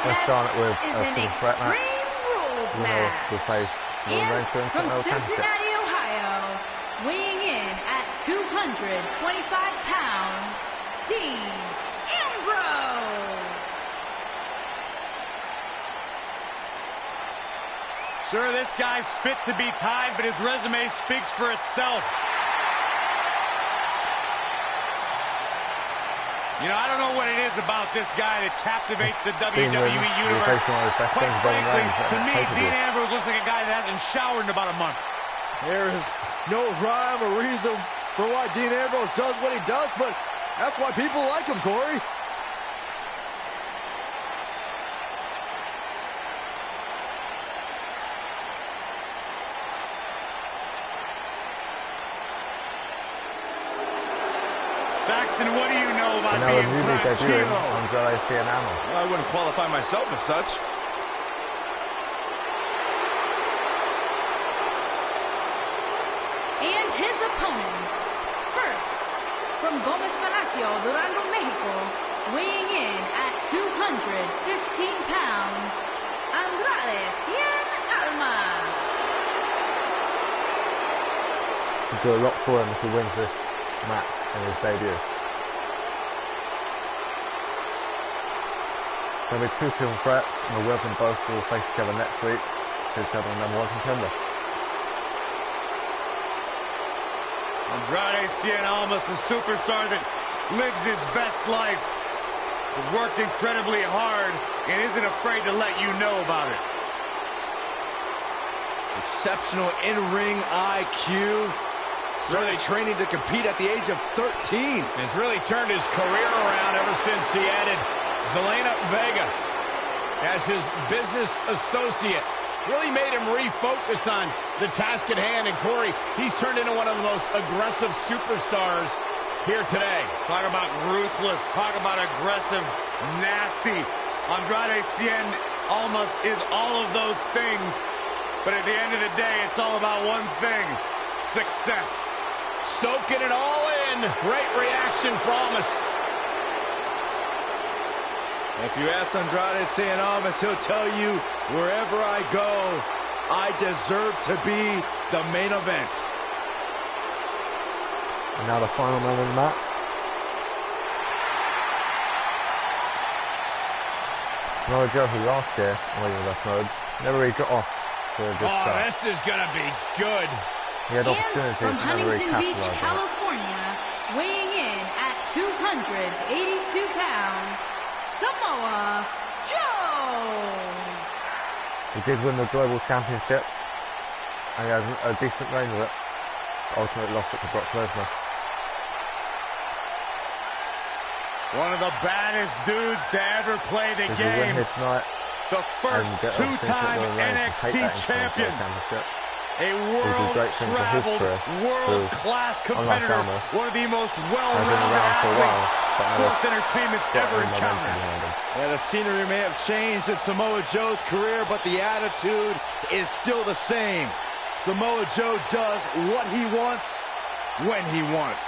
Let's start it with a triple threat match. Rules We'll face and from Cincinnati, Ohio, weighing in at 225 pounds, Dean Ambrose. Sure, this guy's fit to be tied, but his resume speaks for itself. You know, I don't know what it is about this guy that captivates the WWE Universe. Quite frankly, to me, Dean Ambrose looks like a guy that hasn't showered in about a month. There is no rhyme or reason for why Dean Ambrose does what he does, but that's why people like him, Corey. Saxton, what do you know about being tranquilo? Well, I wouldn't qualify myself as such. And his opponents. First, from Gomez Palacio, Durango, Mexico, weighing in at 215 pounds, Andrade Cien Almas. He'll do a lot for him if he wins this match in his debut. There'll be two triple threats, and the winner from both will face each other next week to determine the #1 contender. Andrade Cien Almas, a superstar that lives his best life, has worked incredibly hard and isn't afraid to let you know about it. Exceptional in-ring IQ. Started training to compete at the age of 13. Has really turned his career around ever since he added Zelina Vega as his business associate. Really made him refocus on the task at hand. And Corey, he's turned into one of the most aggressive superstars here today. Talk about ruthless. Talk about aggressive, nasty. Andrade Cien Almas is all of those things. But at the end of the day, it's all about one thing: success. Soaking it all in. Great reaction from us. If you ask Andrade Cien Almas, he'll tell you, wherever I go, I deserve to be the main event. And now the final man in the match. Samoa Joe, who last year, winning with us mode, never really got off to a good start. This is going to be good. He had And opportunities from to never really Huntington Beach, capitalize on it. California, weighing in at 282 pounds, Samoa Joe. He did win the Global Championship, and he had a decent reign of it. Ultimately lost it to Brock Lesnar. One of the baddest dudes to ever play the Did he win game. here tonight? The first two-time NXT champion. A world-traveled, world-class competitor. One of the most well-rounded athletes sports entertainment's ever encountered. Yeah, the scenery may have changed in Samoa Joe's career, but the attitude is still the same. Samoa Joe does what he wants, when he wants.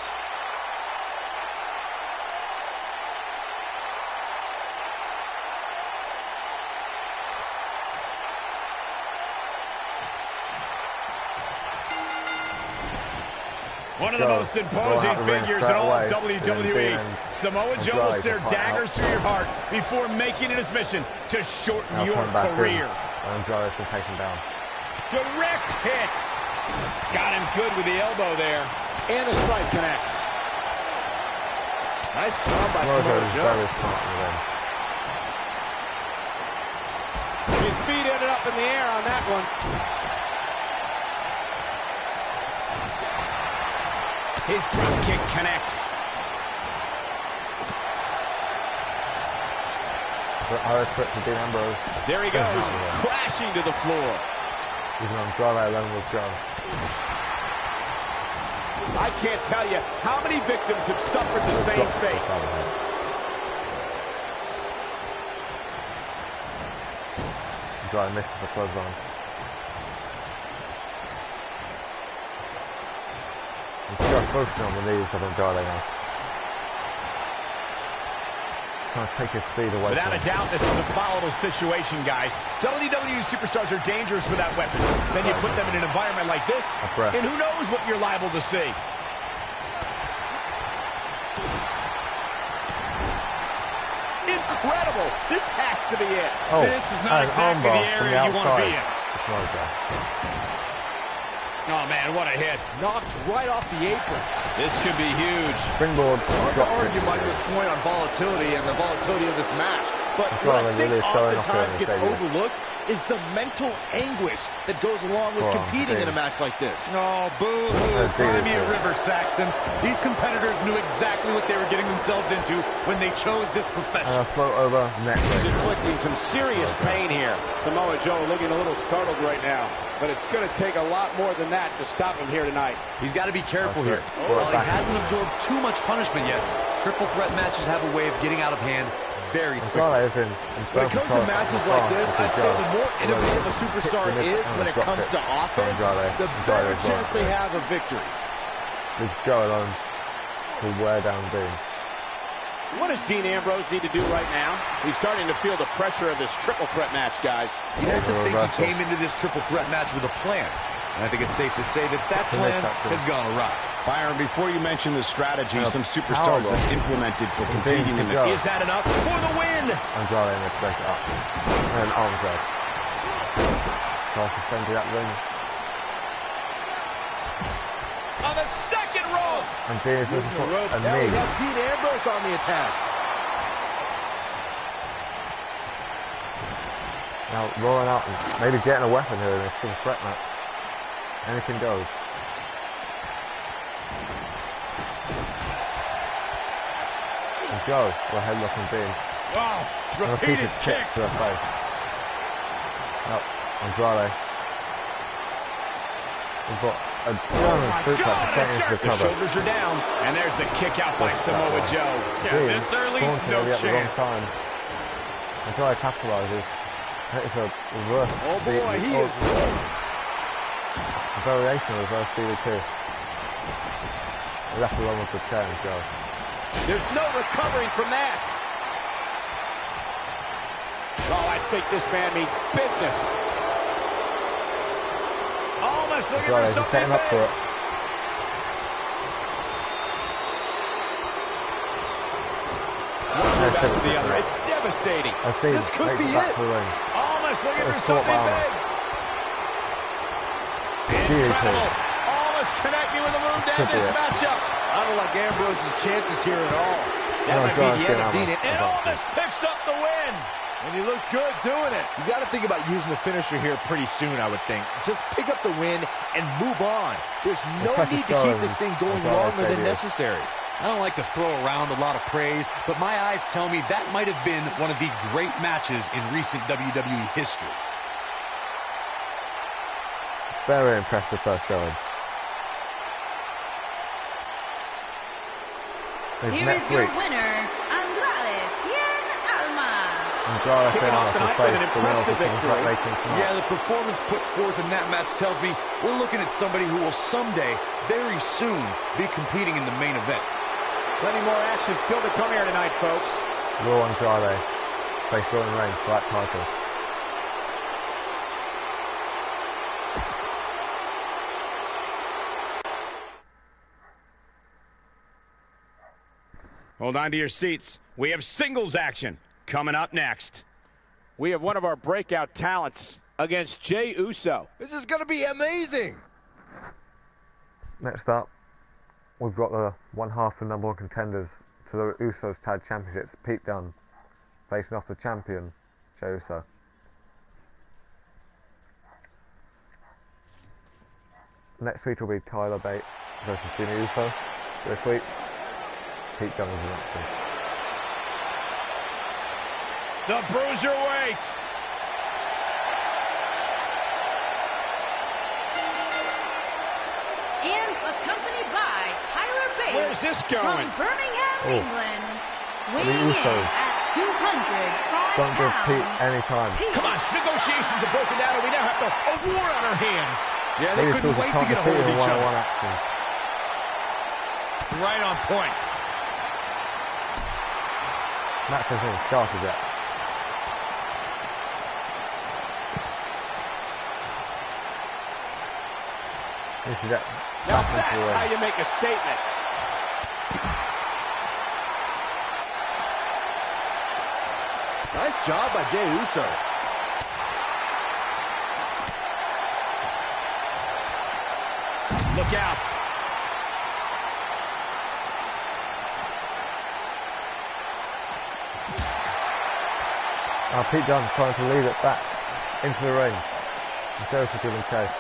One of the most imposing figures in all of WWE. Samoa Joe will stare daggers through your heart before making it his mission to shorten your career. Andrade's been taken down. Direct hit. Got him good with the elbow there. And the strike connects. Nice job by Samoa Joe. His feet ended up in the air on that one. His drop kick connects. There he goes, crashing to the floor. Even Andrade alone was gone. I can't tell you how many victims have suffered the same fate. Andrade misses the clothesline. He's just focusing on the knees of Andrade now. trying to take his speed away. Without a doubt, this is a volatile situation, guys. WWE superstars are dangerous for that weapon. Then you put them in an environment like this, and who knows what you're liable to see. Incredible. This has to be it. Oh, this is not exactly the area you want to be in. It's not okay. Oh, man, what a hit. Knocked right off the apron. This could be huge. Springboard. Hard to argue Michael's point on volatility and the volatility of this match. But what I think oftentimes gets overlooked is the mental anguish that goes along with competing in a match like this. Oh, boo-hoo. Cry me a river, Saxton. These competitors knew exactly what they were getting themselves into when they chose this profession. Float over, neck. He's inflicting some serious pain here. Samoa Joe looking a little startled right now. But it's going to take a lot more than that to stop him here tonight. He's got to be careful here. While he hasn't absorbed too much punishment yet, triple threat matches have a way of getting out of hand very quickly. When it comes to matches like this, I'd say the more innovative a superstar is when it comes to offense, the better chance they have of victory. With Joe alone to wear down Dean. What does Dean Ambrose need to do right now? He's starting to feel the pressure of this triple threat match, guys. You have to think he came into this triple threat match with a plan. And I think it's safe to say that that plan has gone awry. Byron, before you mention the strategy some superstars have implemented for competing in the... Is that enough for the win? Andrade in the break it up. And arms up. Tries to send you that ring. On the second rope! And Dean is looking for a Now we knee. have Dean Ambrose on the attack. Now rolling out and maybe getting a weapon here in this triple threat match. Anything goes. And Joe will headlock and Dean. Wow, repeated kicks. To the face. Up, Andrade. We've got a German super getting into the The cover. shoulders are down, and there's the kick out by Samoa Joe. Yeah, this early, no chance. Andrade capitalizes. It's a reverse. Oh boy, he is. A variation of reverse DDT. Left along with the chair and Joe. There's no recovering from that. Oh, I think this man means business. Almost looking Andrade for is something setting up for big. it. One back to the other. It's devastating. This could be it. Almost looking for It's something caught big. Incredible. Almost connecting with a move to end this matchup. I don't like Ambrose's chances here at all. That No, might Joe, be the end of Dean Dean. Ambrose. And almost picks up the win. And he looked good doing it. You got to think about using the finisher here pretty soon, I would think. Just pick up the win and move on. There's no need to keep this thing going longer than necessary. I don't like to throw around a lot of praise, but my eyes tell me that might have been one of the great matches in recent WWE history. Very impressive first going. Here is your winner, Andrade Cien Almas. Andrade Kicking off the night with an impressive victory. Yeah, the performance put forth in that match tells me we're looking at somebody who will someday, very soon, be competing in the main event. Plenty more action still to come here tonight, folks. Raw Andrade face Roman Reigns for that title. Hold on to your seats. We have singles action coming up next. We have one of our breakout talents against Jey Uso. This is going to be amazing. Next up, we've got the one half of number one contenders to the Usos Tag Championships, Pete Dunne, facing off the champion, Jey Uso. Next week will be Tyler Bate versus Jimmy Uso. This week, Pete Dunne is an option. The Bruiserweight. And accompanied by Tyler Bate. Where's this going? From Birmingham, England. Weighing in Usos at 205 don't give Pete pounds. any time. Come on, negotiations are broken down, and we now have a war on our hands. Yeah, they couldn't wait to get a hold of each other. Action. Right on point. Match hasn't even started yet. We should get Now back into the that's ring. how you make a statement. Nice job by Jey Uso. Look out. Now Pete Dunne trying to lead it back into the ring. Joseph giving chase.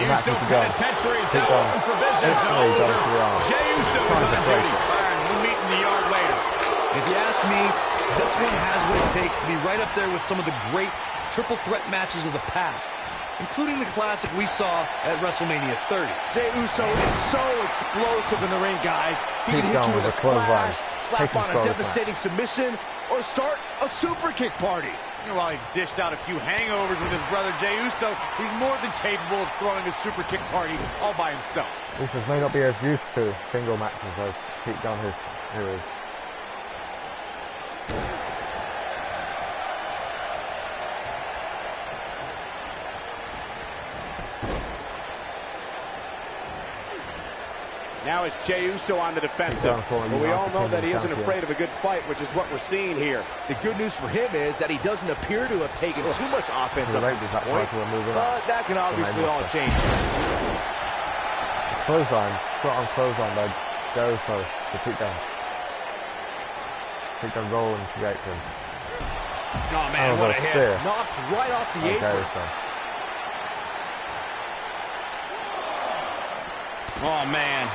Uso Penitentiary is now open for business. Jey Uso is on duty. We'll meet in the yard later. If you ask me, this one has what it takes to be right up there with some of the great triple threat matches of the past, including the classic we saw at WrestleMania 30. Jey Uso is so explosive in the ring, guys. He Keep can hit going you with a with the clothesline. splash, slap Take on a control of that. devastating submission, or start a super kick party. While he's dished out a few hangovers with his brother Jey Uso, he's more than capable of throwing a super kick party all by himself. Usos may not be as used to single matches as Pete Dunne is. Now it's Jey Uso on the defensive. But we all know that he isn't afraid of a good fight, which is what we're seeing here. The good news for him is that he doesn't appear to have taken too much offense up to this point. But that can obviously all change. Clothesline, shot on clothesline by Jey Uso to Pete Dunne. Pete Dunne rolling to the apron. Oh, man, what a hit. Spear. Knocked right off the Jey apron. Uso. Oh, man.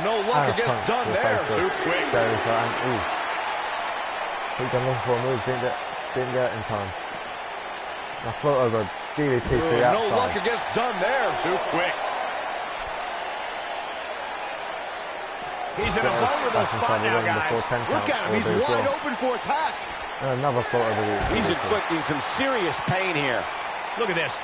No luck against Dunne there. Too quick. Jey Uso and Pete Dunne looking for a move, didn't get it in time. Now float over, DDT to the outside. No luck against Dunne there. Too quick. He's in a vulnerable spot now, guys. Look at him. He's wide open for attack. And another float over the... He's inflicting some serious pain here. Look at this.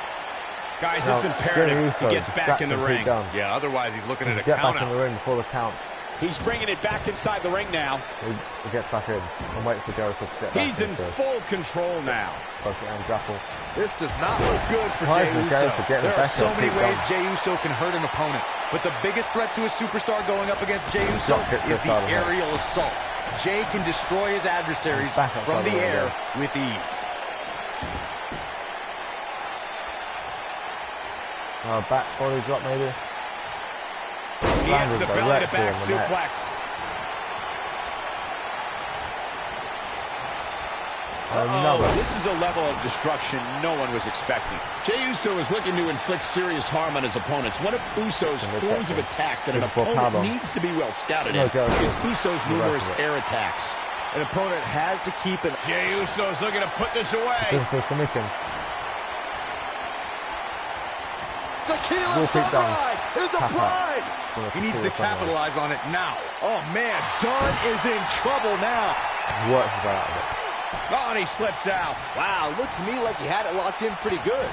Guys, Now, it's imperative Jey he Uso gets back in the distracting ring. Pete Dunne. Yeah, otherwise he's looking at a Get count back in the out. ring before the count. He's bringing it back inside the ring now. He gets back in and waits for Jey Uso to get back He's in full control now. Both and grapple. This does not look good for Tries Jey to go Uso. for getting There are back so up, many Pete ways Dunne. Jey Uso can hurt an opponent, but the biggest threat to a superstar going up against Jey Uso Drop kick is this the out of it. aerial assault. Jey can destroy his adversaries Back outside from the the ring, air yeah. with ease. Back body drop maybe. He hits the belly to back suplex. Another. This is a level of destruction no one was expecting. Jey Uso is looking to inflict serious harm on his opponents. One of Uso's forms of attack that an opponent needs to be well scouted in is Uso's numerous air attacks. An opponent has to keep an... Jey Uso's looking to put this away. Looking for submission. Tequila Will Pete Dunne. sunrise is Tap out. applied. He needs to capitalize on it now. Oh, man. Dunne is in trouble now. Works his way out of it. Oh, and he slips out. Wow, looked to me like he had it locked in pretty good.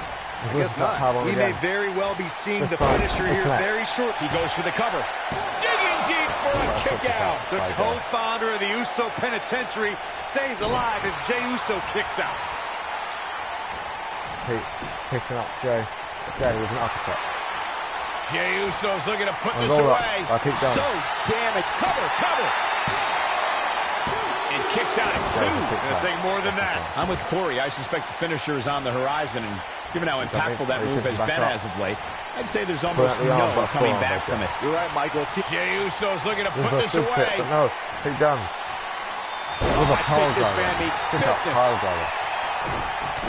I guess not. We may very well be seeing the fine. finisher here very short. He goes for the cover. Digging deep for a kick out. The co-founder of the Uso Penitentiary stays alive as Jey Uso kicks out. Pete picking up Jey. Jey with an uppercut. Jey Uso's looking to put And this roll up away. by Pete Dunne. So damaged. Cover. And kicks out at two. Gonna take more than that. I'm with Corey. I suspect the finisher is on the horizon, and given how impactful that move has been as of late, I'd say there's almost Put out the arm, no but coming full on, back from it. You're right, Michael. Jey Uso's looking to put this But away. no, Pete Dunne. With a I pile think this driver. man needs Pick up business. pile driver.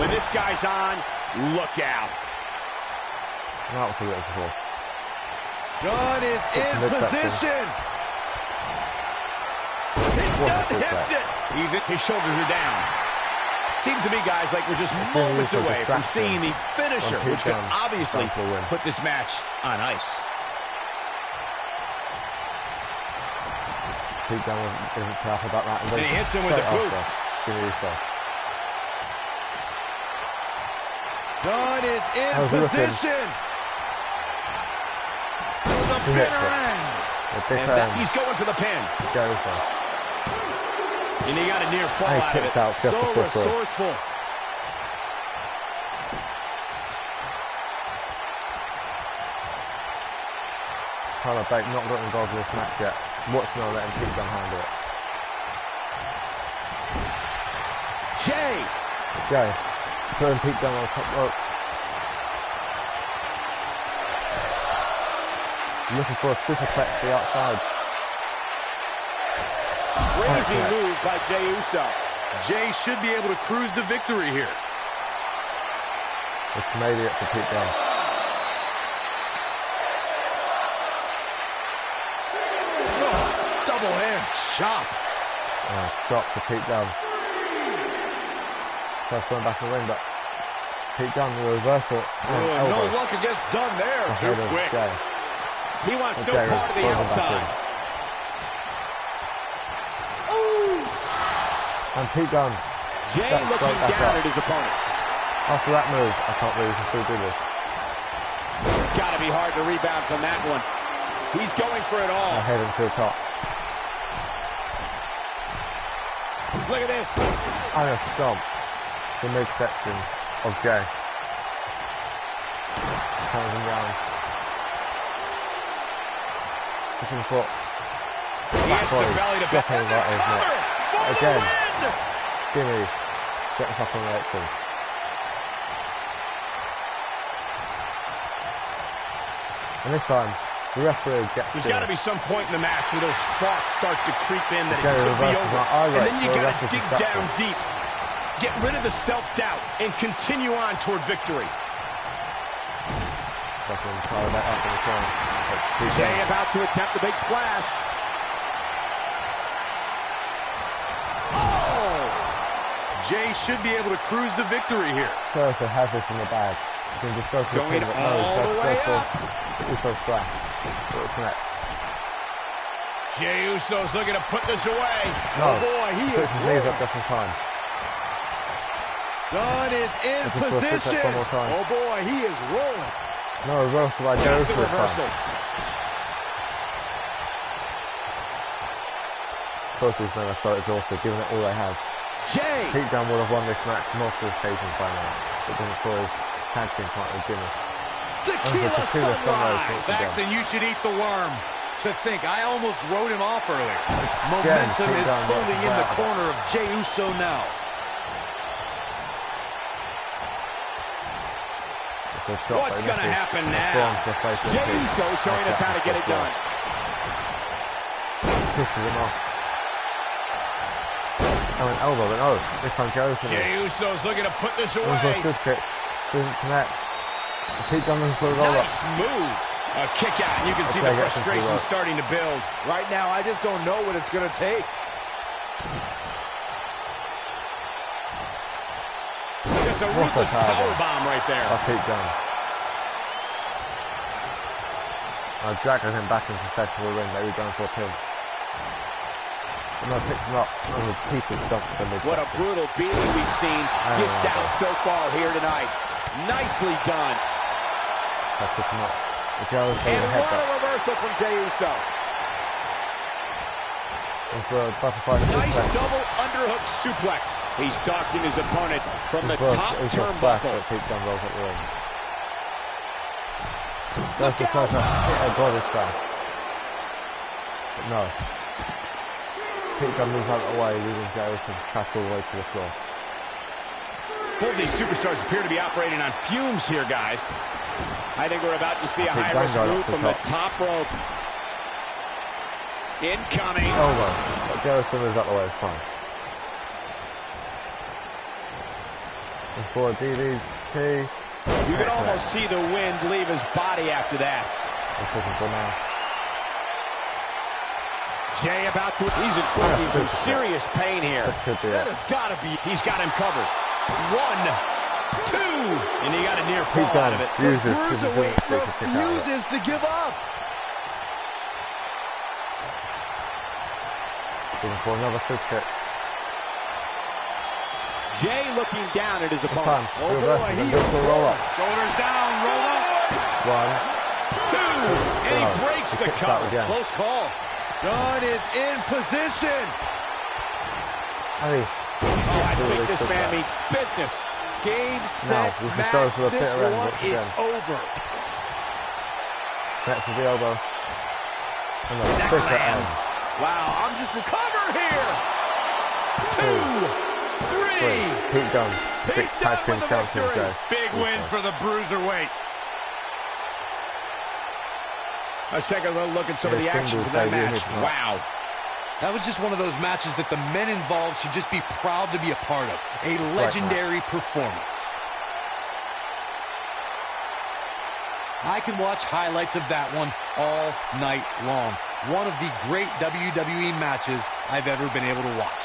When this guy's on, look out. That was a little before. Dunne is in position. Dunne hits it. His shoulders are down. Seems to me, guys, like we're just moments away from seeing the finisher, which could obviously put this match on ice. Pete Dunne isn't careful about that. And he hits him with the boot. Dunn is in position. The He hits bitter it. end. And he's going for the pin. Jey Uso. And he got a near fall And he out of kicks it. out just So before through. resourceful. Tyler Bate not got involved in this match yet. Watch now, let him keep Dunn handle it. Jey. Jey, putting Pete Dunne on the top rope. Looking for a superplex to the outside. Crazy move by Jey Uso. Jey should be able to cruise to victory here. It's made it for Pete Dunne. Double hand chop. Shot for Pete Dunne. First one back in the ring, but Pete Dunne, the reversal. No luck against Dunn there. Too quick. Jey. He wants no Jey part of the throws him back outside. And Pete Dunne, Jey That's looking right back down up. at his opponent. after that move, I can't believe he can still do this. It's got to be hard to rebound from that one. He's going for it all. Head into the top. Look at this. And a stomp. The midsection of Jey. Turns him down. Pushing foot. He hits the belly to back. Dropping right in his neck. Again. Jimmy. Getting up on the apron. And this time, the referee gets There's got to be some point in the match where those thoughts start to creep in that it Jey could be reverses over. my eye And right then you for a got to referee's dig distraction. down deep. Get rid of the self-doubt and continue on toward victory. Fucking throw that up in the corner. Jey about to attempt the big splash. Jey should be able to cruise to victory here. Jericho has this in the bag. He can just go for Going the pin, but all no, the he's way go up. for Uso splash. It'll connect. Jey Uso's looking to put this away. No. Oh boy, he is Puts his knees up rolling. just in time. Dunn is in Looking for a suplex position. one more time. Oh boy, he is rolling. No reversal by Got Jericho the this reversal. time. Both these men are so exhausted, giving it all they have. Jey. Pete Dunne would have won this match multiple occasions by now. It wasn't for his tag team partner, Jimmy. Tequila Tequila sunrise. sunrise. Saxton, you should eat the worm. To think, I almost wrote him off earlier. Pete Momentum is Dunne fully gets in the that. corner of Jey Uso now. It's a shot, What's but going to misses. happen A now? bomb to the face of Jey Pete. Uso showing us how to get it done. Pushes him off. Oh, an elbow, but no, this time Jey Uso. Jey Uso's looking to put this Going for a away. good kick. Didn't connect. Pete Dunne looking for a roll up. Nice move. A kick out, and you can see Okay, the gets into the frustration rope. starting to build. Right now, I just don't know what it's going to take. Just a What a ruthless powerbomb. powerbomb right there. By Pete Dunne. Dragging him back into the center of the ring, maybe going for a pin. But no, picks him up. And a piece of stuff for the What a brutal beating we've seen dished out so far here tonight. Nicely done. I took him up. The Jey Uso And with a what a headbutt. reversal from Jey Uso. And for a butterfly Nice suplex. double underhook suplex. He's stalking his opponent from the For a- top it's a splash turnbuckle. that Pete Dunne rolls at the ring. Goes to try to hit a body splash. But no. Pete Dunne moves out of the way, leaving Jey Uso trapped all the way to the floor. Both these superstars appear to be operating on fumes here, guys. I think we're about to see a Big high-risk bang right move off the from the top. top rope. Incoming. Elbow. But Jey Uso moves out the way, it's fine. And for a DDT. You can almost see the wind leave his body after that. He's looking for now. Jey about to... He's inflicting some serious pain here. This could be That it. has got to be... He's got him covered. 1, 2, and he got a near Pete fall out Dunne of it. uses his Cruiserweight ability to kick out of it. refuses to give up. Looking for another super kick. Jay looking down at his opponent. Oh boy, he roll up. Shoulders down, roll up. 1, 2, and he breaks the cover. Close call. Dunn is in position. Hey. Oh, I think this man means business. Game, set, match. This one is over. Next is the elbow. And the Neck bitter lands. end. Wow, I'm just as cover here. 2, 3. Pete Dunne. Big tag team champion, Jay. Big win for the bruiserweight. Let's take a little look at some of the action from that match. Wow. That was just one of those matches that the men involved should just be proud to be a part of. A legendary performance. I can watch highlights of that one all night long. One of the great WWE matches I've ever been able to watch.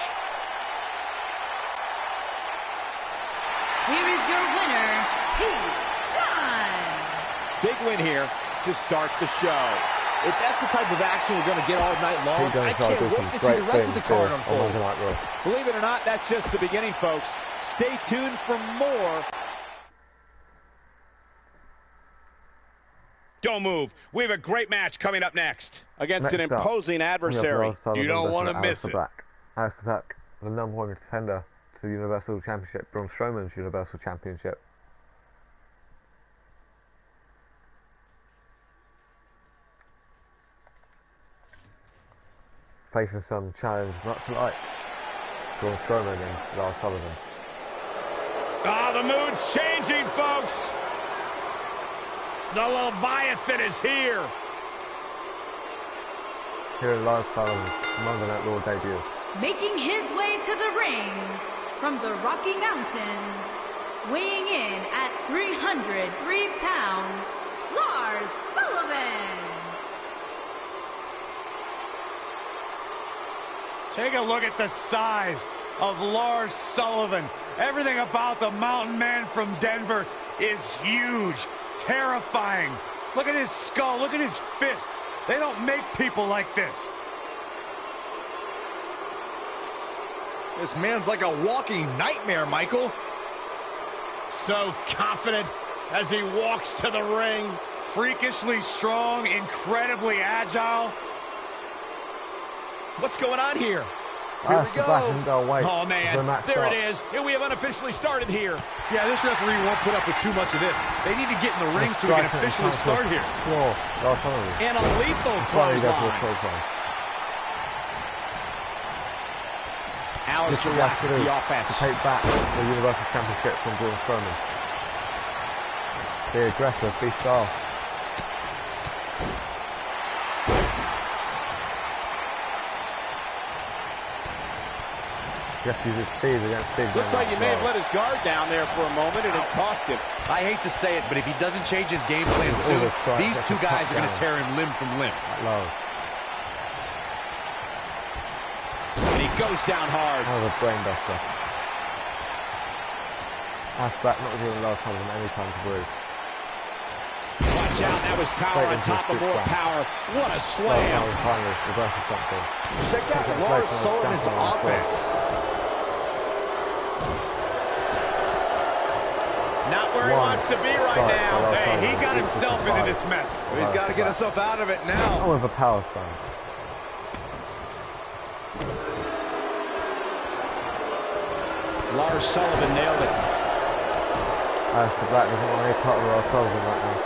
Here is your winner, Pete Dunne. Big win here to start the show. If that's the type of action we're going to get all night long, I can't wait to see the rest of the card unfold. Believe it or not, that's just the beginning, folks. Stay tuned for more. Don't move. We have a great match coming up next. Against an imposing adversary. You don't want to miss it. Alistair Black, the #1 contender to the Universal Championship, Braun Strowman's Universal Championship. Facing some challenge much like Braun Strowman and Lars Sullivan. Ah, the mood's changing, folks. The Leviathan is here. Here in Lars Sullivan's Monday Night Raw debut. Making his way to the ring from the Rocky Mountains, weighing in at 303 pounds, Lars Sullivan. Take a look at the size of Lars Sullivan. Everything about the mountain man from Denver is huge, terrifying. Look at his skull, look at his fists. They don't make people like this. This man's like a walking nightmare, Michael. So confident as he walks to the ring. Freakishly strong, incredibly agile. What's going on here? Here we go. Oh, man, there it is. And we have unofficially started here. Yeah, this referee won't put up with too much of this. They need to get in the ring so we can officially start here. And a lethal clothesline. Alistair Black with the offense. To take back the Universal Championship from Braun Strowman. Be aggressive, be style. Just use his speed against big. Looks like he may have let his guard down there for a moment, and it cost him. I hate to say it, but if he doesn't change his game plan soon, these two guys are going to tear him limb from limb. And he goes down hard. That was a brain buster. That's back, not giving Lars Sullivan any time to breathe. Watch out, that was power on top of more power. What a slam. Check out Lars Sullivan's offense. Not where he wants to be right now. Hey, he got himself into this mess. He's got to get himself out of it now. I want a power slam. Lars Sullivan nailed it. Alistair Black doesn't want any part of Lars Sullivan right now.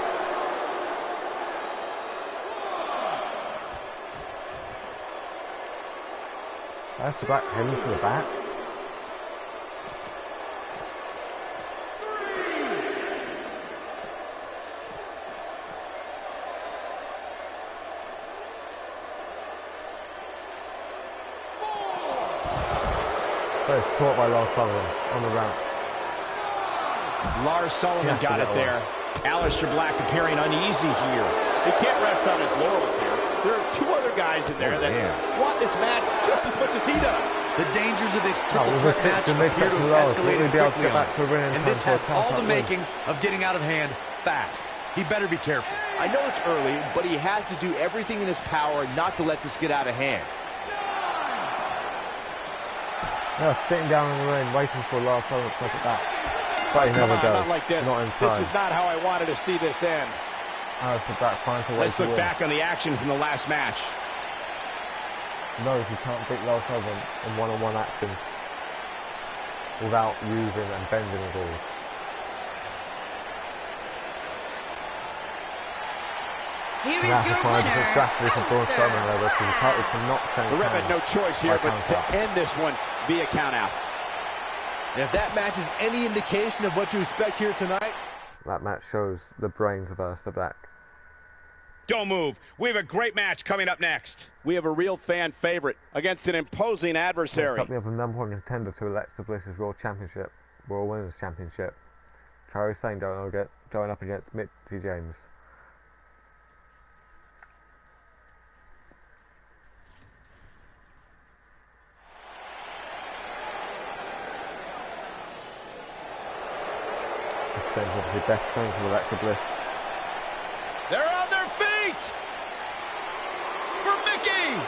Alistair Black heading to the back. First caught by Lars Sullivan on the ramp. Lars Sullivan got it there. Alistair Black appearing uneasy here. He can't rest on his laurels here. There are two other guys in there that want this match just as much as he does. The dangers of this triple threat match appear to have escalated quickly on, and this has all the makings of getting out of hand fast. He better be careful. I know it's early, but he has to do everything in his power not to let this get out of hand. Yeah, sitting down in the ring, waiting for Lars Sullivan to take it back. But he never does. Not like this. Not in This time. is not how I wanted to see this end. Aleister Black finds a way Let's to look win. back on the action from the last match. Knows he can't beat Lars Sullivan in one-on-one action without using and bending his balls. Here And is that's your a fine different strategy for Braun winner, Strowman there, because the title cannot change. The ref had no choice here but to count out. end this one via count out. And if that match is any indication of what to expect here tonight, That match shows the brains of Aleister Black. Don't move. We have a great match coming up next. We have a real fan favorite against an imposing adversary. Next up, we have the #1 contender to Alexa Bliss's Raw Championship, Raw Women's Championship. Kairi Sane going up against Mickie James. James obviously best friends with Alexa Bliss. They're on their feet for Mickie.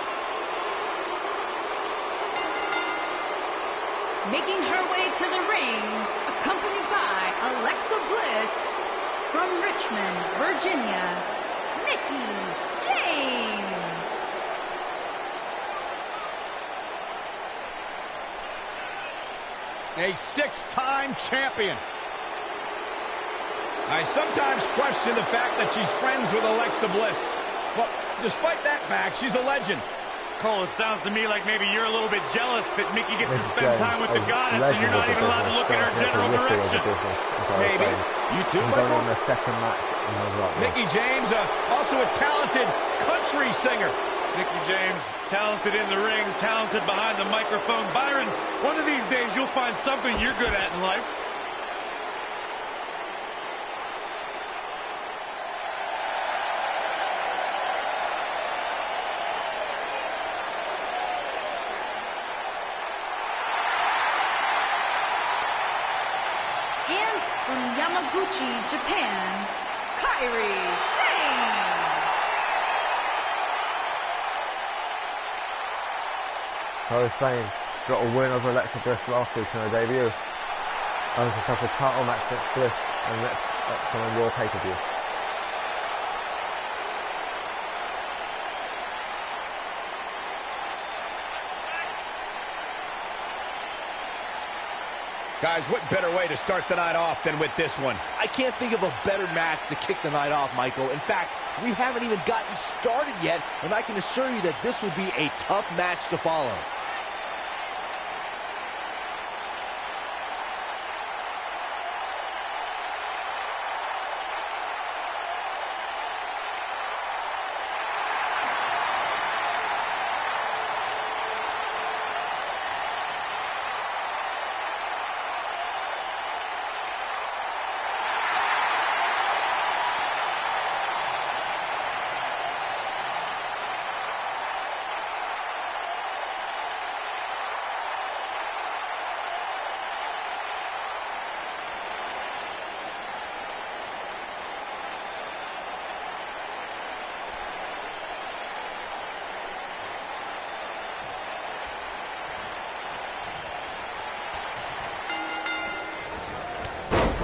Making her way to the ring, accompanied by Alexa Bliss, from Richmond, Virginia, Mickie James. A six-time champion. I sometimes question the fact that she's friends with Alexa Bliss. But despite that fact, she's a legend. Cole, it sounds to me like maybe you're a little bit jealous that Mickie gets to Mickie spend James, time with the a goddess and you're not legend even of the allowed to look in her business, general a history of the direction. business, as I was Maybe. saying. You too, He's only Michael? on their second match in the Raw. Mickie James, also a talented country singer. Mickie James, talented in the ring, talented behind the microphone. Byron, one of these days you'll find something you're good at in life. And from Yamaguchi, Japan, Kairi Sane. Kairi Sane got a win over Alexa Bliss last week in her debut. And to have a title match against Bliss and that's on your pay-per-view. Guys, what better way to start the night off than with this one? I can't think of a better match to kick the night off, Michael. In fact, we haven't even gotten started yet, and I can assure you that this will be a tough match to follow.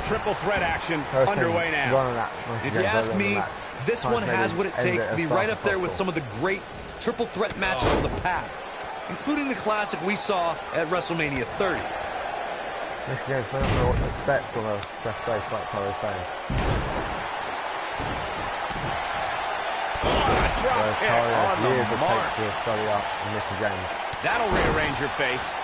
Triple threat action underway now. If you ask me, this one has what it takes to be right up there with some of the great triple threat matches of the past, including the classic we saw at WrestleMania 30. Mickie James may not know what to expect from a fresh face like Kairi Sane. Drop Whereas kick Kairi on has years the of mark. take to study up and Mickie James. That'll rearrange your face.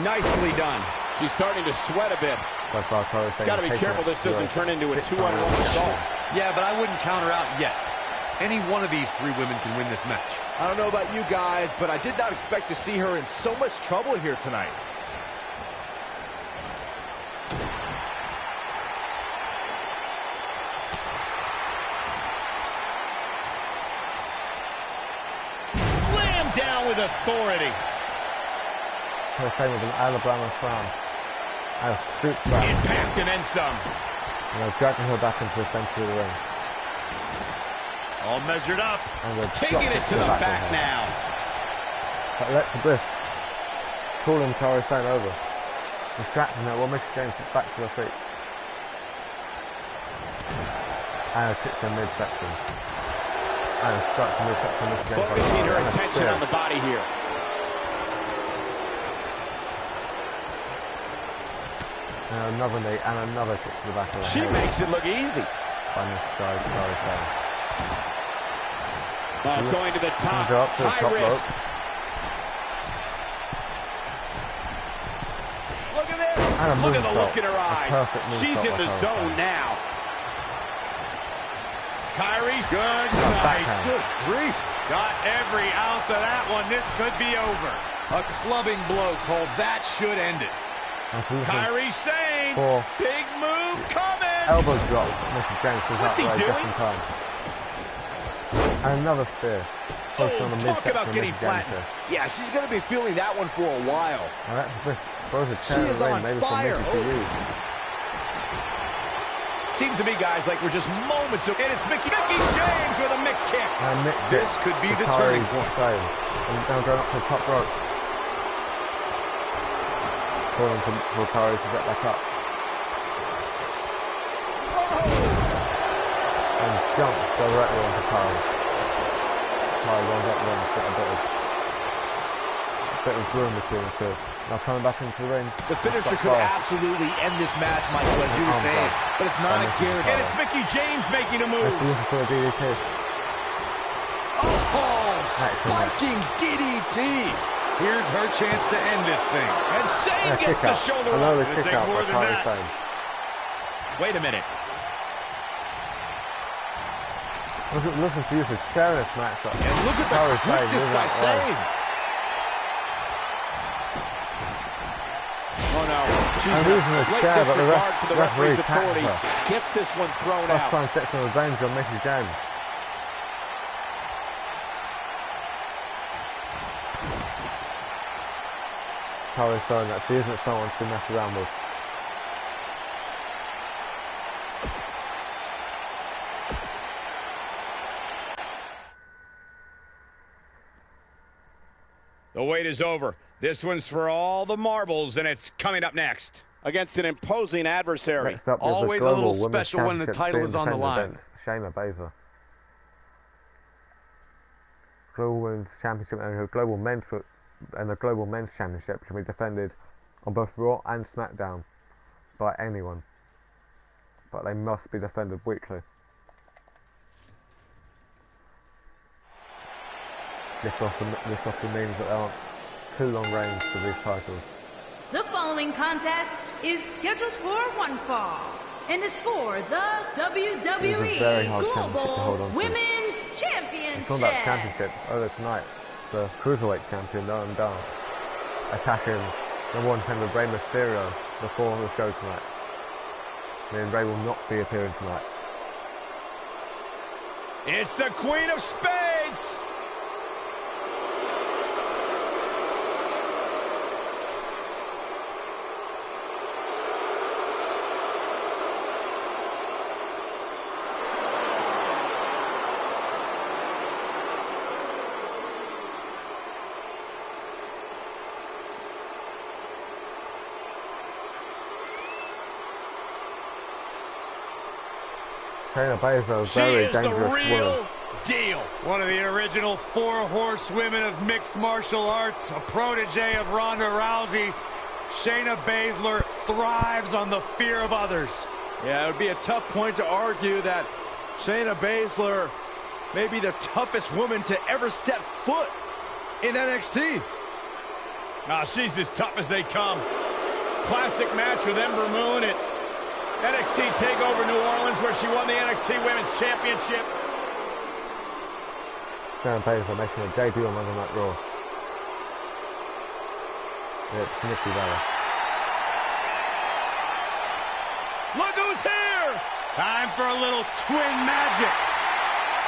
Nicely done. She's starting to sweat a bit. So far, Kairi Sane Got to be taking careful it this doesn't to turn into a 2-on-1 6-on-1 assault. Yeah, but I wouldn't counter out yet. Any one of these three women can win this match. I don't know about you guys, but I did not expect to see her in so much trouble here tonight. Slam down with authority. Kairi Sane with an Alabama slam. And a scoop slam. Impact and then some. And they're dragging her back into the center of the ring. All measured up. Taking it to the back now. Alexa Bliss calling Kairi Sane over. Distracting her while Mickie James gets back to her feet. And a kick to midsection. And a strike to midsection. Mickie James. Focusing her attention on the body here. And another knee and another kick to the back of the She head. makes it look easy. By this guy, Kairi Sane. Going to the top. Up to the High top risk. rope. Look at this. And a Look at the moonsault. look in her A eyes. perfect moonsault She's in by the Kairi zone Sane. now. Kyrie's good night. Backhand. Good grief. Got every ounce of that one. This could be over. A clubbing blow called. That should end it. Kairi Sane. Four. Big move coming. Elbow drop. Mickie James was What's he out right just doing? in time. And another spear. Focused on the Talk midsection about of getting Mickie James flattened. here. Yeah, she's going to be feeling that one for a while. Now that's Bliss throws a She chair in is the ring, on maybe fire. for Mickie to use. Seems to me, guys, like we're just moments of... And it's Mickie James with a Mick kick. And Mick This could be the turning point. And now going up to the top rope. Calling for Kairi to get back up. And jumps directly onto Kairi. Kairi runs up there and got a bit of groom between the two. Now coming back into the ring. The finisher could absolutely end this match, Michael, as you were saying. But it's not a guarantee. And it's Mickie James making a move. Let's listen for a DDT. Oh, spiking DDT. Here's her chance to end this thing. And Sane And a gets kick the out. shoulder Another up. kick take out more by than Kairi that. Sane. Wait a minute. Looking for you for sharing this match up. And look at Kairi the Sane quickness moving by out wide. Sane. Oh, no. She's And losing a the late chair, but the disregard for the referee referee's tapped authority. her. Gets this one thrown First out. time section revenge on Mickie James. Kairi showing that she isn't someone to mess around with. The wait is over. This one's for all the marbles, and it's coming up next. Against an imposing adversary. Next up is Always the a Global little Women's special when the Championship title being is on the defended line. against Shayna Baszler. Global Women's Championship and the Global Men's Championship can be defended on both Raw and SmackDown by anyone, but they must be defended weekly. This often means that there aren't too long reigns for these titles. The following contest is scheduled for one fall and is for the very WWE hard championship to hold Global on to. Women's It's all Championship. about championships. Earlier tonight, the Cruiserweight Champion, Noam Dar, attacking the one contender Rey Mysterio before the show tonight. Meaning Rey will not be appearing tonight. It's the Queen of Spades. Shayna Baszler is She very is the dangerous real woman. deal. One of the original 4 horsewomen of mixed martial arts, a protege of Ronda Rousey. Shayna Baszler thrives on the fear of others. Yeah, it would be a tough point to argue that Shayna Baszler may be the toughest woman to ever step foot in NXT. She's as tough as they come. Classic match with Ember Moon at NXT TakeOver New Orleans, where she won the NXT Women's Championship. Shayna Baszler making a debut on Monday Night Raw. It's Nikki Bella. Look who's here! Time for a little twin magic.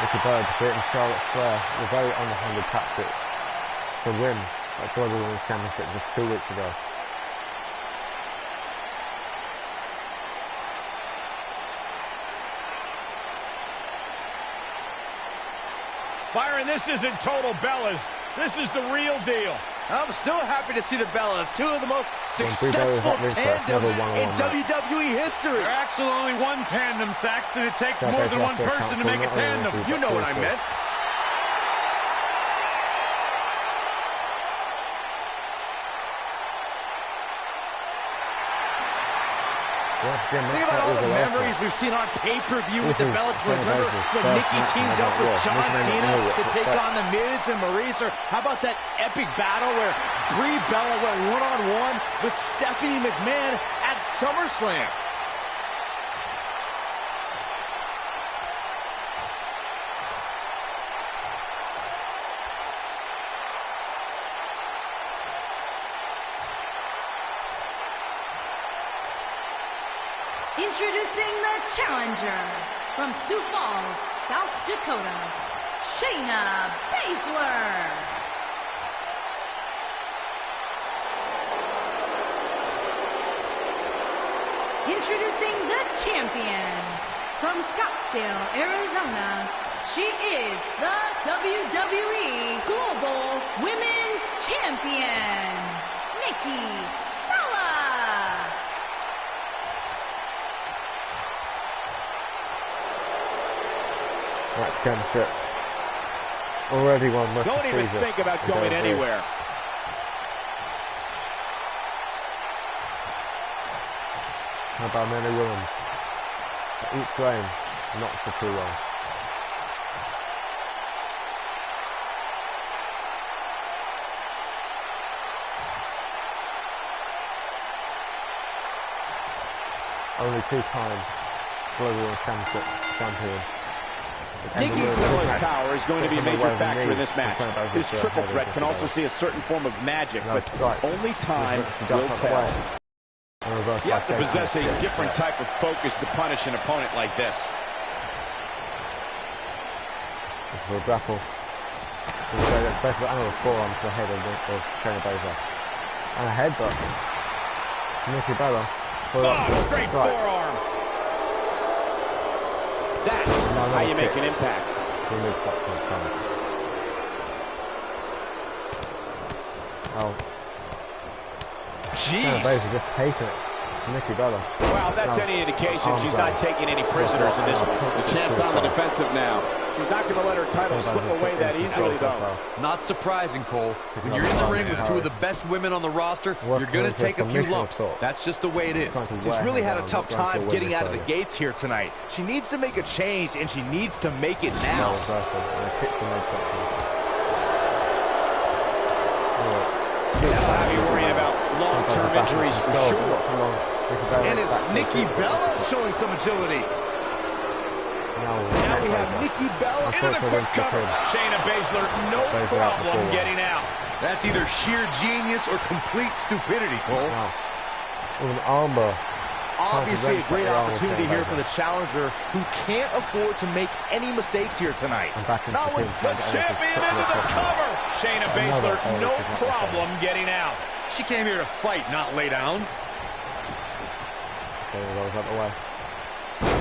Nikki Bella defeating Charlotte Flair with a very underhanded tactic to win that Global Women's Championship just 2 weeks ago. Byron, this isn't total Bellas. This is the real deal. I'm still happy to see the Bellas, two of the most successful tandems in WWE history. They're actually only one tandem, Saxton. It takes more than one person to make a tandem. You know what I meant. Think about all the memories we've seen on pay-per-view with the Bella Twins. Remember when Nikki teamed up with John Cena to take on The Miz and Maurice? Or how about that epic battle where Brie Bella went one-on-one with Stephanie McMahon at SummerSlam? Introducing the challenger from Sioux Falls, South Dakota, Shayna Baszler. Introducing the champion from Scottsdale, Arizona. She is the WWE Global Women's Champion, Nikki Bella. That championship already won. Don't even think about going anywhere. How about men and women? Each reign, not for too long. Only 2-time Global World Championship champion. Nikki Bella's power is going to be a major factor in this match. This triple threat can also see a certain form of magic, but only time will tell. You have to possess a different type of focus to punish an opponent like this. For a grapple. Both the forearm to the head of Shayna Baszler. And a headbutt. Nikki Bella. Straight forearm. That's how you make an impact. Oh. Jeez. Baszler just taking it. Nikki Bella. Wow, that's any indication she's not taking any prisoners in this one. The champ's on the defensive now. She's not going to let her title slip away that easily, though. Not surprising, Cole. When you're in the ring with two of the best women on the roster, you're going to take a few lumps. That's just the way it is. She's really had a tough time getting out of the gates here tonight. She needs to make a change, and she needs to make it now. That'll have you worrying about long-term injuries for sure. And it's Nikki Bella showing some agility. Now we have Nikki Bella into the quick cover. Shayna Baszler, no problem getting out. That's either sheer genius or complete stupidity, Cole. With an armbar. Obviously a great opportunity here for the challenger who can't afford to make any mistakes here tonight. Not with the champion into the cover. Shayna Baszler, no problem getting out. She came here to fight, not lay down.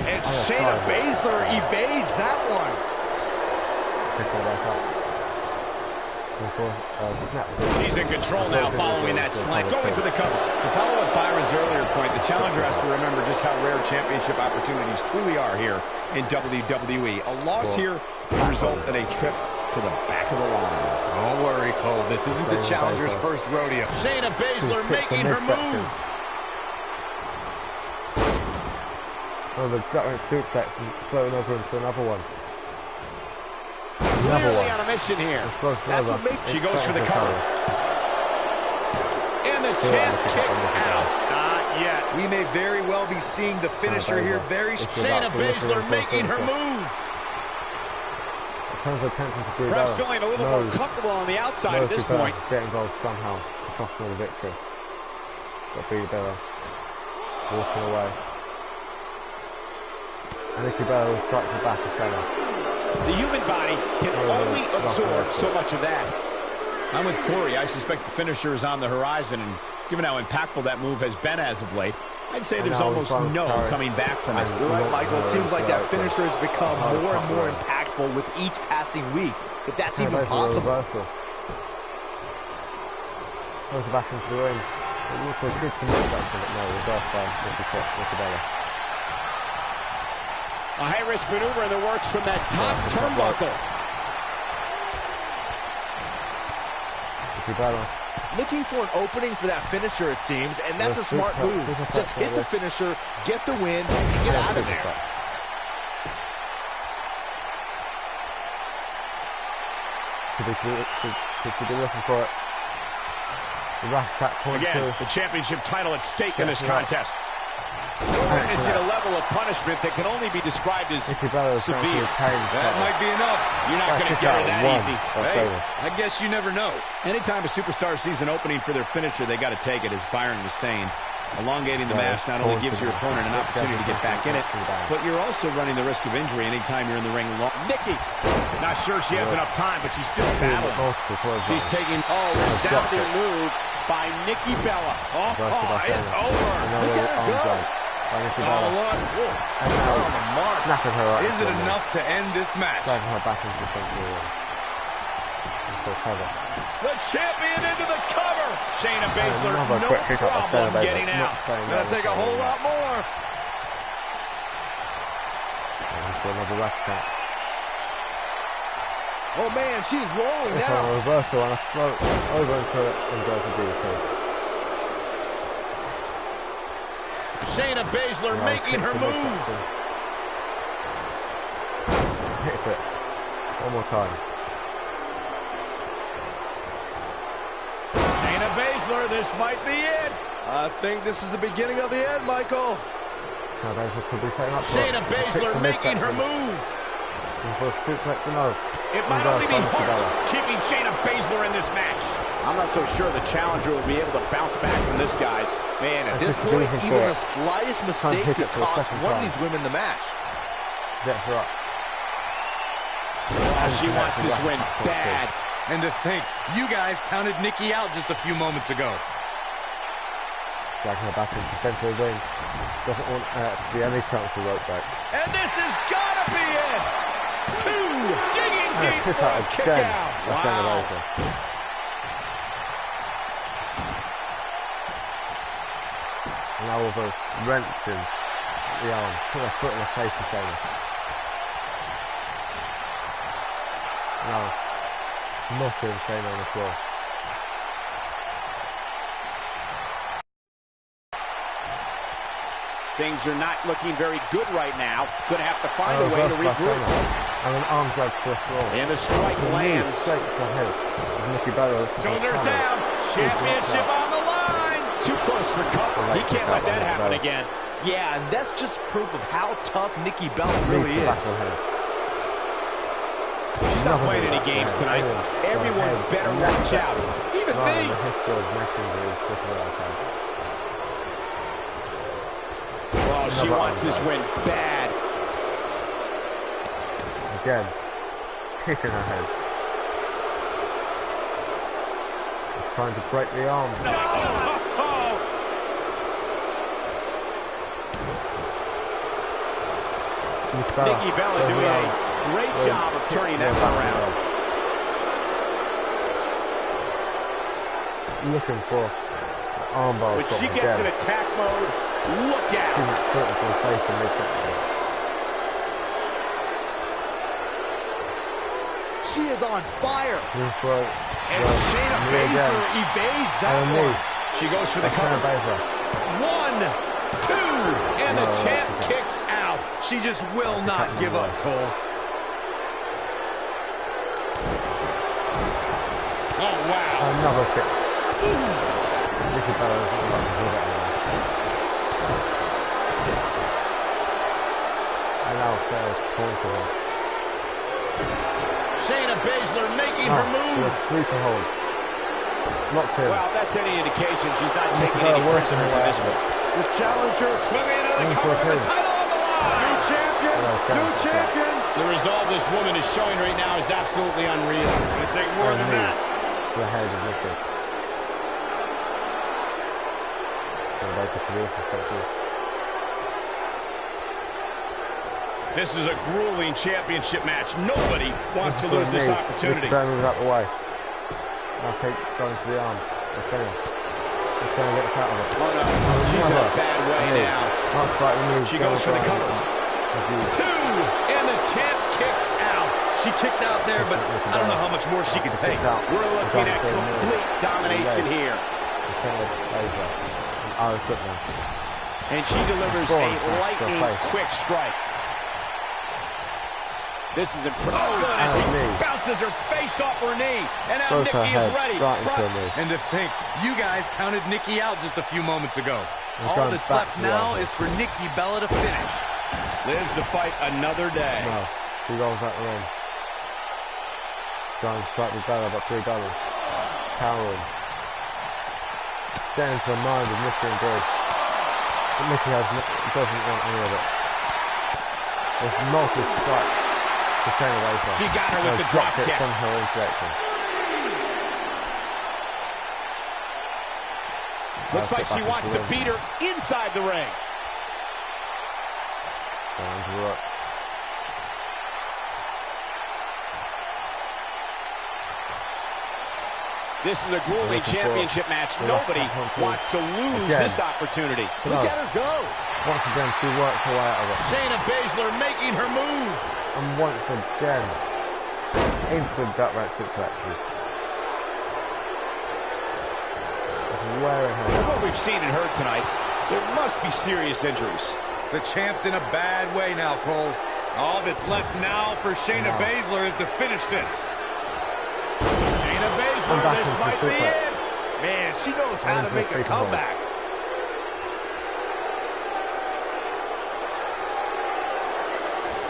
And Shayna Baszler evades that one. She's in control now following that slam. Going for the cover. To follow up Byron's earlier point, the challenger has to remember just how rare championship opportunities truly are here in WWE. A loss here would result in a trip to the back of the line. Don't worry, Cole. This isn't the challenger's first rodeo. Shayna Baszler making her move. Oh, the gut-wrench suplex and floating over into another one. Clearly on a mission here. That's what makes she goes for the cover. And the champ kicks out. Not yet. We may very well be seeing the finisher here very soon. Shayna Baszler making her move. Perhaps feeling a little more comfortable on the outside at this point. Get involved somehow to cost her the victory. Got Brie Bella walking away. And Nikki Bella will strike the back of Shayna. The human body can only absorb so much of that. I'm with Corey. I suspect the finisher is on the horizon, and given how impactful that move has been as of late, I'd say there's almost no coming back from it. You're right, Michael. It seems like that finisher has become more and more impactful with each passing week. if that's even possible. Reversal. Goes back into the ring. It also good to move that, but no, reversed by Nikki Bella. A high-risk maneuver in the works from that top turnbuckle. Nikki Bella. Looking for an opening for that finisher, it seems, and that's a smart move. Just hit the finisher, get the win, and get out of there. Could be looking for it. The Rash Attack point Again, the championship title at stake in this contest. We're witnessing a level of punishment that can only be described as severe. That might be enough. You're not going to get her that easy. Hey, I guess you never know. Anytime a superstar sees an opening for their finisher, they got to take it, as Byron was saying. Elongating the match not only gives your opponent an opportunity to get back in it, but you're also running the risk of injury anytime you're in the ring long. Nikki, not sure she has enough time, but she's still battling. She's taking, resounding move by Nikki Bella. It's over. Look at her go. Look. On the mark. Is it enough to end this match? Dragging her back into the center. The champion into the cover. Shayna Baszler, no problem getting out. Gonna take a whole lot more. Another Rash Attack. Oh man, she's rolling It's now. on a reversal and a float over into it and goes to DDT. Shayna Baszler making her move. Hits it. One more time. Shayna Baszler, this might be it. I think this is the beginning of the end, Michael. Shayna Baszler making her move. It might only be Hart keeping Shayna Baszler in this match. I'm not so sure the challenger will be able to bounce back from this, guys. Man, at this point, even the slightest mistake could cost one of these women the match. Gets her up. She wants this win bad. And to think, you guys counted Nikki out just a few moments ago. Dragging her back into the center of the ring. Doesn't want to be any chance to rope back. And this has got to be it. Two, digging deep for a kick out. Wow. Now with a wrenching the arm, put her foot in the face of Shayna. Now, knocking Shayna on the floor. Things are not looking very good right now. Gonna have to find a way to regroup. And an arm grab to the floor. And the strike lands. Straight to the head. Nikki Bella. Shoulders down. Championship on the line. Too close for cover. He can't let that happen again. Yeah, and that's just proof of how tough Nikki Bella really is. She's not playing any games tonight. Everyone better watch out. Even me. Oh, she wants this win bad. Again, kicking her head. Trying to break the arm. Nikki Bella doing a great job of turning that one around. Looking for the arm bar. When she gets in attack mode, look out. She is on fire. And Shayna Baszler evades that one. She goes for the cover. 1, 2, and the champ kicks out. She just will not give up, Cole. Oh, wow. Another kick. Nikki Bella is not good at it. And now Sarah's taunting her. Shayna Baszler making her move. Sleeper hold. Locked in. Well, that's any indication she's not taking any prisoners in this one. The challenger Swinging into the cover with the title on the line. New champion. New champion. The resolve this woman is showing right now is absolutely unreal. It's going to take more than that. The head is Nikki. This is a grueling championship match. Nobody wants to lose this opportunity. Mr. moves out the way. Now take going to the arm. They're trying to get out of it. Oh no, she's in a bad way now. Not quite the move. She goes for the cover. 2, and the champ kicks out. She kicked out there, but I don't know how much more she can take. We're looking at complete domination here. And she delivers a lightning quick strike. This is impressive. Oh, good, as she bounces her face off her knee. And now Nikki is ready. And to think, you guys counted Nikki out just a few moments ago. All that's left now is for Nikki Bella to finish. Lives to fight another day. No, she rolls out the ring. Trying to strike with Bella, but $3. Cowering. Getting into the mind of Nikki and Grace. But Nikki doesn't want any of it. There's multiple strikes to turn away from. She got her with the drop kick. From her own direction. Looks like she wants to beat her inside the ring. Down to work. This is a grueling championship match. Nobody wants to lose this opportunity. Look at her go. Once again, she works her way out of it. Shayna Baszler making her move. And once again, instant gut wrench suplexes. Wearing her. From what we've seen and heard tonight, there must be serious injuries. The champ's in a bad way now, Cole. All that's left now for Shayna Baszler is to finish this. Shayna Baszler, this might be it. Man, she knows how to make a comeback.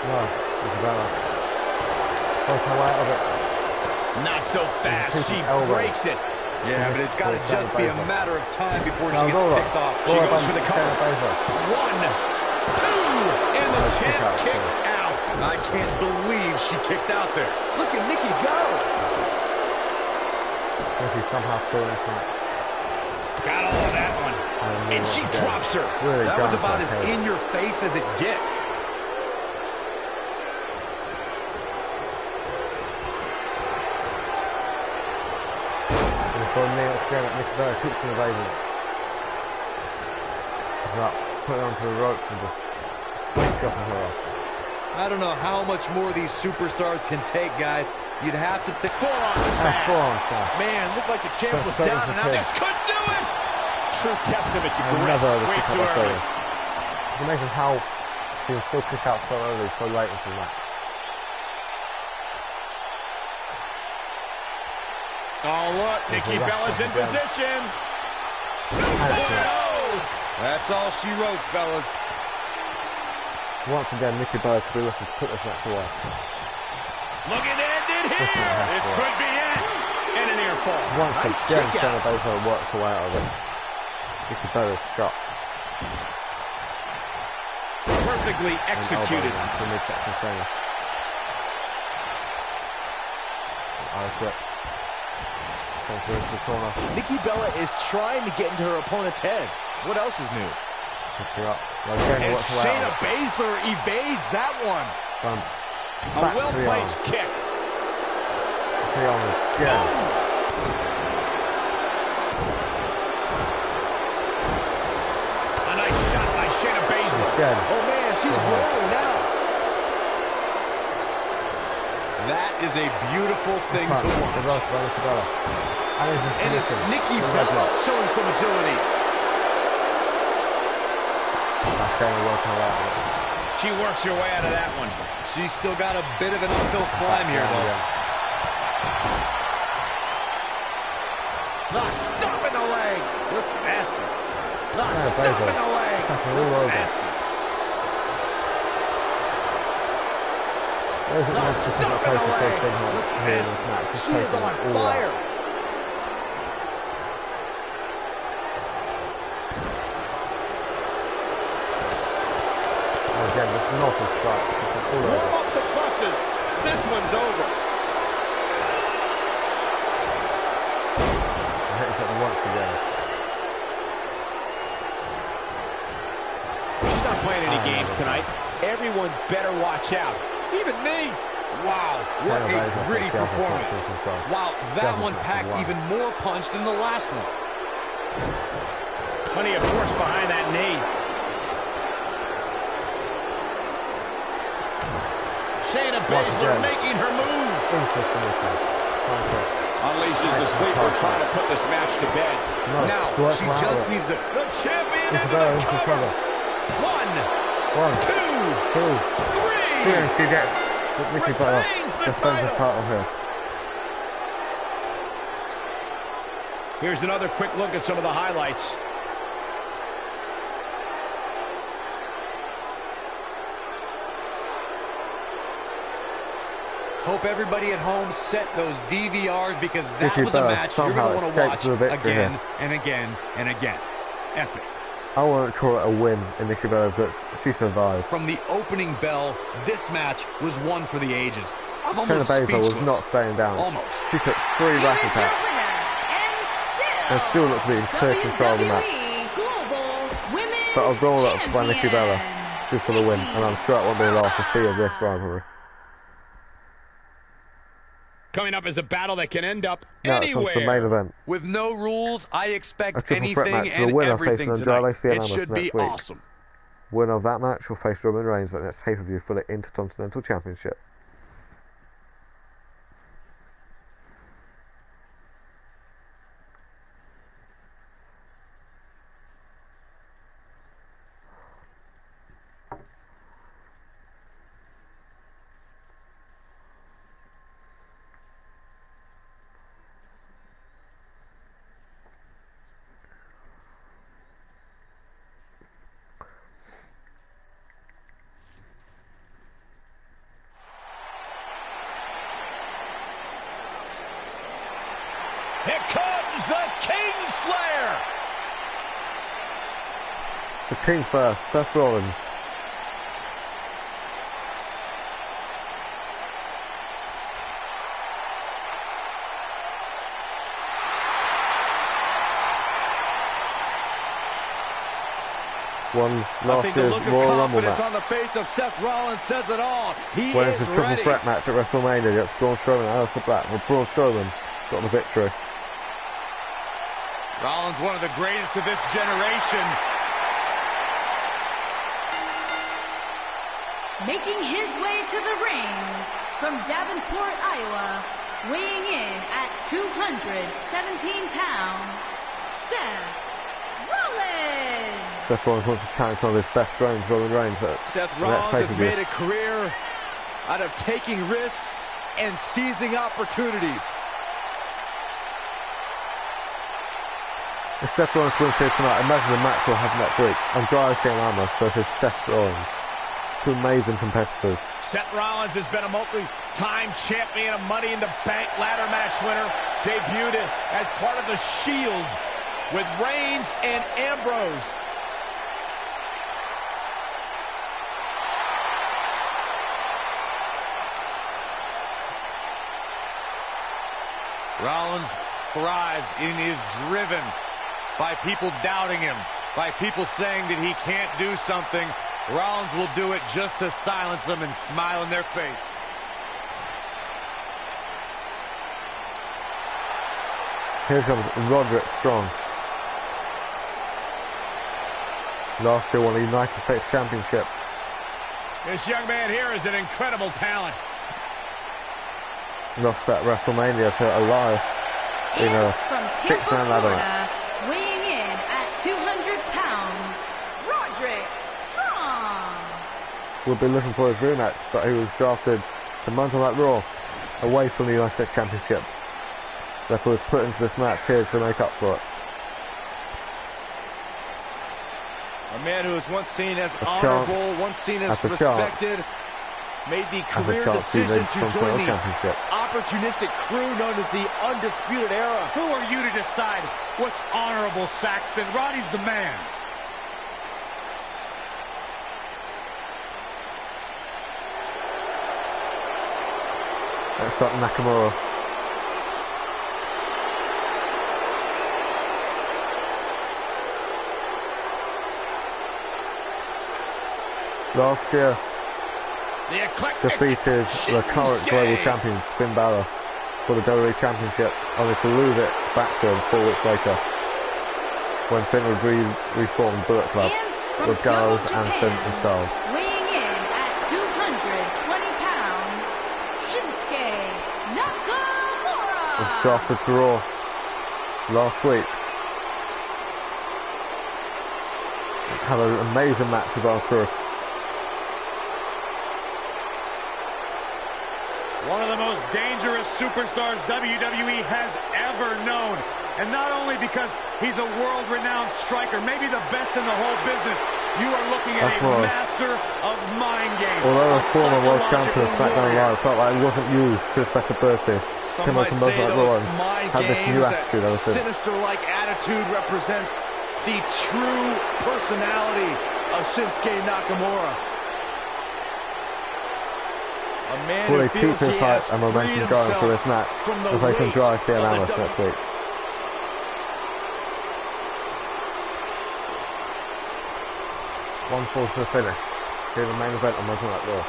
No, Isabella. Works her way out of it. Not so fast. She breaks it. Yeah, but it's got to just be a matter of time before she gets picked off. She goes for the cover. 1, 2, and the champ kicks out. I can't believe she kicked out there. Look at Nikki go. Nikki somehow falling from it. Got all of that one. And she drops her. Really that was about as in your face as it gets. For a minute, again, Nikki Bella keeps on evading it. Put it onto the ropes and just scuffing her off. I don't know how much more these superstars can take, guys. You'd have to think. Forearm smash. Forearm smash. Man, looked like the champ was down, and now this could do it. True testament to grit. Way too early. It's amazing how she can still kick out so early, so late into the match. Oh, look, Nikki Bella's in position. That's all she wrote, fellas. Once again, Nikki Bella to be looking to put this match away. Looking to end it here. This could be it. And an ear fall. Once again, Shayna Baszler works her way out of it. Nikki Bella's shot. Perfectly executed. Nikki Bella is trying to get into her opponent's head. What else is new? And Shayna Baszler evades that one. A well-placed kick. A nice shot by Shayna Baszler. Oh man, she's rolling now. That is a beautiful thing to watch. And it's Nikki Bella showing some agility. She works her way out of that one. She's still got a bit of an uphill climb here, though. The stop in the leg. Just nasty. The stop in the leg. Just nasty. The stop in the leg. Just nasty. She is on fire. Again, this is not a strike. Warm up the buses. This one's over. Hits it once again. She's not playing any games tonight. Everyone better watch out. Even me. Wow, what a gritty performance. Wow, that one packed even more punch than the last one. Plenty of force behind that knee. Shayna Baszler making her move. Unleashes the sleeper, trying to put this match to bed. Now, she just needs the champion into the cover. One, two, three. She gets Retains the title. Here. Here's another quick look at some of the highlights. Hope everybody at home set those DVRs because that was a match you're going to want to watch again and again and again. Epic. I won't call it a win in Nikki Bella, but she survived. From the opening bell, this match was one for the ages. I'm almost Shayna speechless. was not staying down. Almost. She took 3 rack attacks and still looked to be in clear control of the match. But I'll go up by Nikki Bella just for the win, and I'm sure it won't be the last to see of this rivalry. Coming up is a battle that can end up Now anywhere. it's on to the main event. With no rules, I expect A triple threat anything match. The and winner everything facing tonight. Andrade It Cien should be next week. awesome. Winner of that match will face Roman Reigns at the next pay-per-view for the Intercontinental Championship. Here comes the Kingslayer. The King first, Seth Rollins. Won last year's Royal Rumble match. On the face of Seth Rollins says it all. He Went is into a triple ready. threat match at WrestleMania against Braun Strowman and Aleister Black, but Braun Strowman got the victory. Rollins, one of the greatest of this generation. Making his way to the ring from Davenport, Iowa, weighing in at 217 pounds, Seth Rollins. Seth Rollins wants to challenge one of his best friends, Roman Reigns. Seth Rollins has made a career out of taking risks and seizing opportunities. If Seth Rollins wins here tonight, imagine the match we'll have next week. Andrade Cien versus Seth Rollins. Two amazing competitors. Seth Rollins has been a multi-time champion, a Money in the Bank ladder match winner. Debuted as part of the Shield with Reigns and Ambrose. Rollins thrives and is driven by people doubting him, by people saying that he can't do something. Rollins will do it just to silence them and smile in their face. Here comes Roderick Strong. Last year won the United States Championship. This young man here is an incredible talent. Lost at WrestleMania to Elias in a From Tampa, six-man ladder match. Florida, weighing in at 200 pounds, Roderick Strong. We'll be looking for his rematch, but he was drafted to Monday Night Raw away from the United States Championship. Therefore, was put into this match here to make up for it. A man who was once seen as honorable, once seen as respected, made the career decision to join the opportunistic crew known as the Undisputed Era. Who are you to decide what's honorable, Saxton? Roddy's the man. Let's start Nakamura. Last year, The eclectic defeated the current global champion Finn Balor for the WWE Championship, only to lose it back to him 4 weeks later when Finn was reformed Bullet Club with Gallows and Finn themselves. Weighing in at 220 pounds, Shinsuke Nakamura. Was drafted to Raw last week. Had an amazing match with R-Truth. One of the most dangerous superstars WWE has ever known. And not only because he's a world-renowned striker, maybe the best in the whole business, you are looking at a master of mind games. Although a former world champion of SmackDown Live felt like it wasn't used to his best ability, similar to most like Rollins, had this new attitude ever since. Sinister-like attitude represents the true personality of Shinsuke Nakamura. A man Will who he keep feels his he hype has and momentum going for this match and face him dry CM Alice next week? One fall to the finish. Here the main event on Monday Night Raw.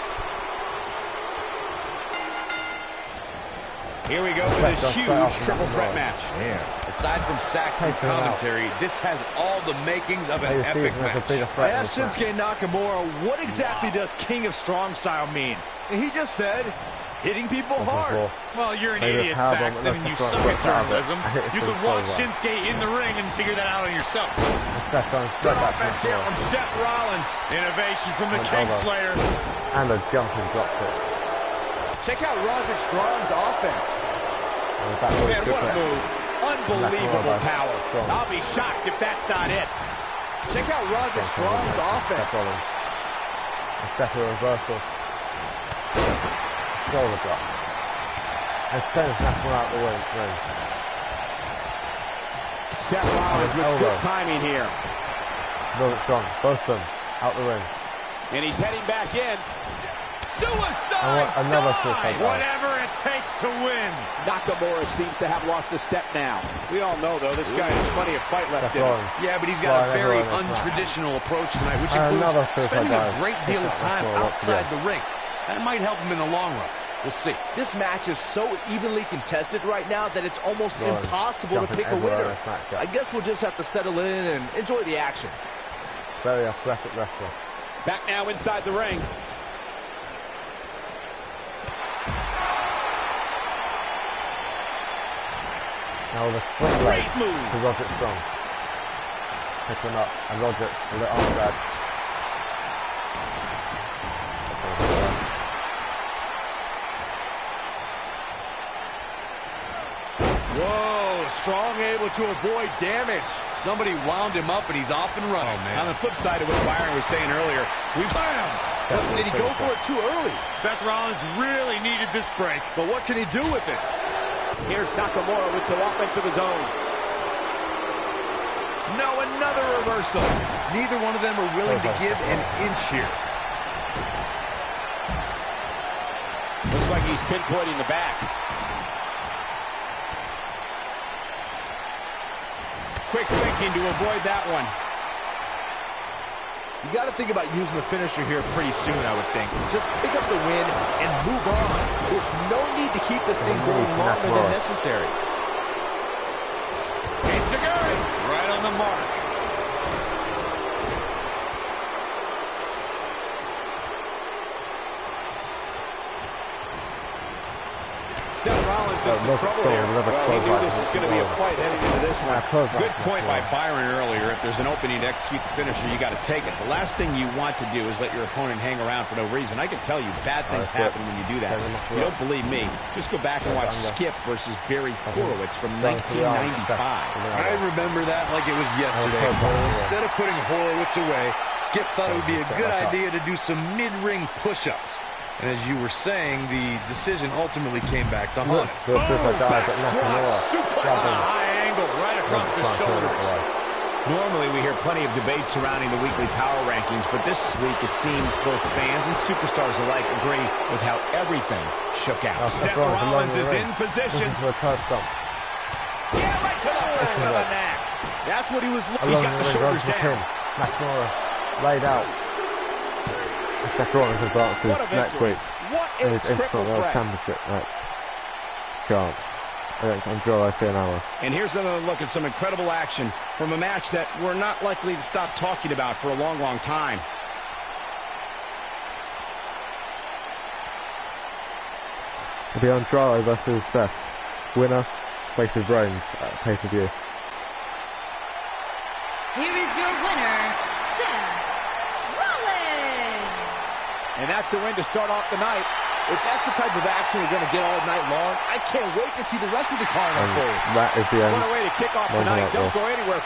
Here we go with this huge triple threat match. Man, aside from Saxton's commentary, this has all the makings of an epic match. I asked Shinsuke Nakamura, what exactly does King of Strong Style mean? And he just said, hitting people hard. Well, you're an idiot, Saxton, and you suck at journalism. You could watch Shinsuke in the ring and figure that out on yourself. Good offense here from Seth Rollins. Innovation from the King Slayer. And a jumping drop kick. Check out Roderick Strong's offense. Man, what a move. Unbelievable power. I'll be shocked if that's not it. Check out Roderick Strong's offense. A step of reversal. Shoulder drop. And sends Nakamura out the ring. Seth Rollins with good timing here. Roderick Strong, both of them, out the ring. And he's heading back in. Suicide Another dive! suicide dive. Whatever it takes to win. Nakamura seems to have lost a step now. We all know, though, this guy has plenty of fight left in him. Yeah, but he's got a very untraditional approach tonight, which includes spending a great deal of time outside the ring. That might help him in the long run. We'll see. This match is so evenly contested right now that it's almost impossible to pick a winner. I guess we'll just have to settle in and enjoy the action. Very athletic wrestler. Back now inside the ring. Now the split leg Great move. to Roderick Strong. Pick him up, and Roderick, a little arm drag. Whoa, Strong able to avoid damage. Somebody wound him up and he's off and running. Oh, man. On the flip side of what Byron was saying earlier, But did he go for it too early? Seth Rollins really needed this break. But what can he do with it? Here's Nakamura with some offense of his own. No, another reversal. Neither one of them are willing to give an inch here. Looks like he's pinpointing the back. Quick thinking to avoid that one. You got to think about using the finisher here pretty soon, I would think. Just pick up the win and move on. There's no need to keep this thing going longer than necessary. It's a guy right on the mark. Seth Rollins in some trouble here. Well, he knew this was going to be a fight heading into this one. good point by Byron earlier. If there's an opening to execute the finisher, you got to take it. The last thing you want to do is let your opponent hang around for no reason. I can tell you bad things happen when you do that. If you don't believe me, just go back and watch Skip versus Barry Horowitz from 1995. I remember that like it was yesterday. Instead of putting Horowitz away, Skip thought it would be a good idea to do some mid-ring push-ups. And as you were saying, the decision ultimately came back to haunt him. High angle right across the shoulders. Normally, we hear plenty of debate surrounding the weekly power rankings, but this week it seems both fans and superstars alike agree with how everything shook out. Seth Rollins is in position. Yeah, right to the front of the neck. That's what he was looking. He's got the shoulders down. Nakamura laid out. Seth Rollins advances next week What in a his triple World threat. Championship match chance against Andrade Cien. And here's another look at some incredible action from a match that we're not likely to stop talking about for a long, long time. It'll be Andrade versus Seth. Winner faces Reigns at pay-per-view. Here is your winner, Seth Rollins. And that's a win to start off the night. If that's the type of action we're going to get all night long, I can't wait to see the rest of the card unfold. That is the end. What a way to kick off the night. Don't go anywhere.